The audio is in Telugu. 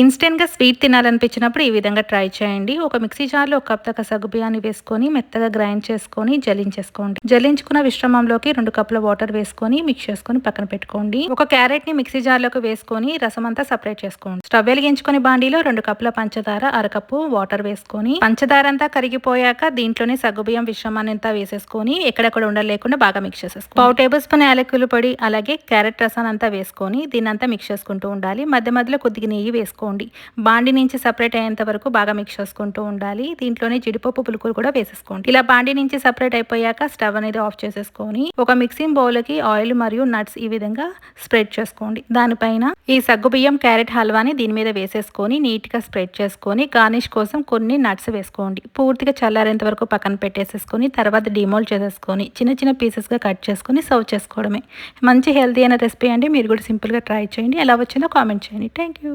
ఇన్స్టెంట్‌గా స్వీట్ తినాలనిపించినప్పుడు ఈ విధంగా ట్రై చేయండి. ఒక మిక్సీ జార్‌లో ఒక కప్ దాకా సగ్గుబియ్యాన్ని వేసుకొని మెత్తగా గ్రైండ్ చేసుకొని జల్లించేసుకోండి. జల్లించుకున్న మిశ్రమంలోకి 2 కప్పుల వాటర్ వేసుకొని మిక్స్ చేసుకొని పక్కన పెట్టుకోండి. ఒక క్యారెట్‌ని మిక్సీ జార్‌లోకి వేసుకొని రసం అంతా సెపరేట్ చేసుకోండి. స్టవ్ వెలిగించుకొని బాండీలో 2 కప్పుల పంచదార, అరకప్పు వాటర్ వేసుకొని పంచదార అంతా కరిగిపోయాక దీంట్లోనే సగ్గుబియ్యం మిశ్రమాన్ని అంతా వేసేసుకొని ఎక్కడెక్కడ ఉండలు లేకుండా బాగా మిక్స్ చేసేసుకోండి. పావు టేబుల్ స్పూన్ యాలకుల పొడి అలాగే క్యారెట్ రసాన్ని అంతా వేసుకొని దీన్నంతా మిక్స్ చేసుకుంటూ ఉండాలి. మధ్య మధ్యలో కొద్దిగా నెయ్యి వేసుకోండి. బాండి నుంచి సెపరేట్ అయ్యేంత వరకు బాగా మిక్స్ చేసుకుంటూ ఉండాలి. దీంట్లోనే జీడిపప్పు పులుకులు కూడా వేసేసుకోండి. ఇలా బాండి నుంచి సెపరేట్ అయిపోయాక స్టవ్ అనేది ఆఫ్ చేసేసుకొని ఒక మిక్సింగ్ బౌల్కి ఆయిల్ మరియు నట్స్ ఈ విధంగా స్ప్రెడ్ చేసుకోండి. దానిపైన ఈ సగ్గుబియ్యం క్యారెట్ హల్వాని దీని మీద వేసేసుకొని నీట్ గా స్ప్రెడ్ చేసుకొని గార్నిష్ కోసం కొన్ని నట్స్ వేసుకోండి. పూర్తిగా చల్లారేంత వరకు పక్కన పెట్టేసేసుకొని తర్వాత డిమోల్డ్ చేసేసుకొని చిన్న చిన్న పీసెస్ గా కట్ చేసుకొని సర్వ్ చేసుకోవడమే. మంచి హెల్తీ అయిన రెసిపీ అండి. మీరు కూడా సింపుల్ గా ట్రై చేయండి. ఎలా వచ్చిందో కామెంట్ చేయండి. Thank you.